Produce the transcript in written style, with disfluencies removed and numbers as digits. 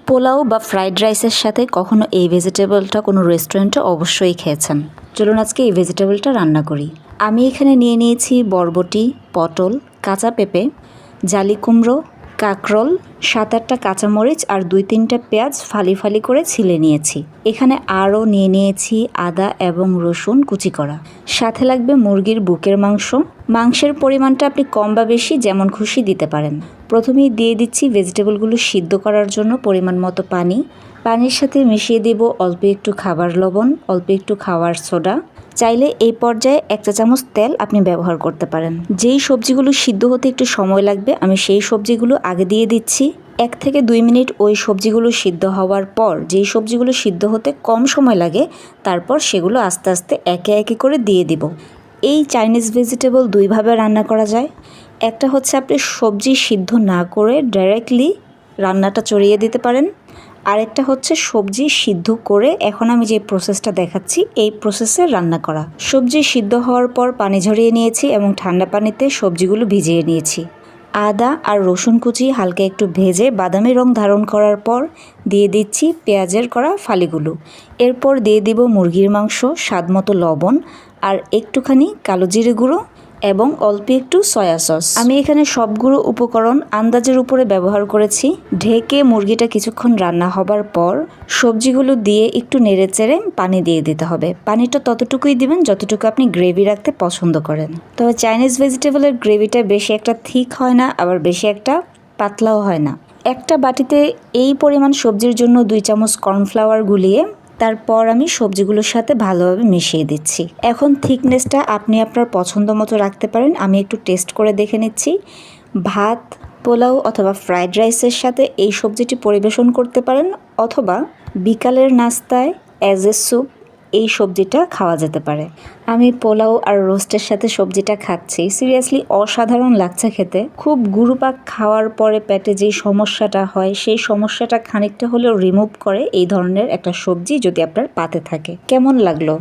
পোলাও বা ফ্রাইড রাইসের সাথে কখনো এই ভেজিটেবলটা কোনো রেস্টুরেন্টে অবশ্যই খেয়েছেন। চলুন আজকে এই ভেজিটেবলটা রান্না করি। আমি এখানে নিয়ে নিয়েছি বরবটি, পটল, কাঁচা পেঁপে, জালি কুমড়ো, কাঁকরোল, 7-8টা কাঁচামরিচ আর 2-3টা পেঁয়াজ ফালি ফালি করে ছিলে নিয়েছি। এখানে আরও নিয়ে নিয়েছি আদা এবং রসুন কুচি করা। সাথে লাগবে মুরগির বুকের মাংস। মাংসের পরিমাণটা আপনি কম বা বেশি যেমন খুশি দিতে পারেন। প্রথমেই দিয়ে দিচ্ছি ভেজিটেবলগুলো সিদ্ধ করার জন্য পরিমাণ মতো পানি। পানির সাথে মিশিয়ে দেব অল্প একটু খাবার লবণ, অল্প একটু খাবার সোডা। চাইলে এই পর্যায়ে 1 চা চামচ তেল আপনি ব্যবহার করতে পারেন। যেই সবজিগুলো সিদ্ধ হতে একটু সময় লাগবে আমি সেই সবজিগুলো আগে দিয়ে দিচ্ছি। 1 থেকে 2 মিনিট ওই সবজিগুলো সিদ্ধ হওয়ার পর যেই সবজিগুলো সিদ্ধ হতে কম সময় লাগে তারপর সেগুলো আস্তে আস্তে একে একে করে দিয়ে দিব। এই চাইনিজ ভেজিটেবল দুইভাবে রান্না করা যায়। একটা হচ্ছে আপনি সবজি সিদ্ধ না করে ডাইরেক্টলি রান্নাটা চড়িয়ে দিতে পারেন। আরেকটা হচ্ছে সবজি সিদ্ধ করে এখন আমি যে প্রসেসটা দেখাচ্ছি এই প্রসেসে রান্না করা। সবজি সিদ্ধ হওয়ার পর পানি ঝরিয়ে নিয়েছি এবং ঠান্ডা পানিতে সবজিগুলো ভিজিয়ে নিয়েছি। আদা আর রসুন কুচি হালকা একটু ভেজে বাদামি রং ধারণ করার পর দিয়ে দিচ্ছি পেঁয়াজের করা ফালিগুলো। এরপর দিয়ে দিব মুরগির মাংস, স্বাদমতো লবণ আর একটুখানি কালো জিরে গুঁড়ো এবং অল্প একটু সয়া সস। আমি এখানে সবগুলো উপকরণ আন্দাজের উপরে ব্যবহার করেছি। ঢেকে মুরগিটা কিছুক্ষণ রান্না হবার পর সবজিগুলো দিয়ে একটু নেড়েচেড়ে পানি দিয়ে দিতে হবে। পানিটা ততটুকুই দিবেন যতটুকু আপনি গ্রেভি রাখতে পছন্দ করেন। তবে চাইনিজ ভেজিটেবলের গ্রেভিটা বেশি একটা থিক হয় না, আবার বেশি একটা পাতলাও হয় না। একটা বাটিতে এই পরিমাণ সবজির জন্য 2 চামচ কর্নফ্লাওয়ার গুলিয়ে তারপর আমি সবজিগুলোর সাথে ভালোভাবে মিশিয়ে দিচ্ছি। এখন থিকনেসটা আপনি আপনার পছন্দ মতো রাখতে পারেন। আমি একটু টেস্ট করে দেখে নিচ্ছি। ভাত, পোলাও অথবা ফ্রাইড রাইসের সাথে এই সবজিটি পরিবেশন করতে পারেন অথবা বিকালের নাস্তায় অ্যাজ এ স্যুপ এই সবজিটা খাওয়া যেতে পারে। আমি পোলাও আর রোস্টের সাথে সবজিটা খাচ্ছি। সিরিয়াসলি অসাধারণ লাগছে খেতে। খুব গুরুপাক খাওয়ার পরে পেটে যেই সমস্যাটা হয় সেই সমস্যাটা খানিকটা হলেও রিমুভ করে এই ধরনের একটা সবজি যদি আপনার পাতে থাকে। কেমন লাগলো?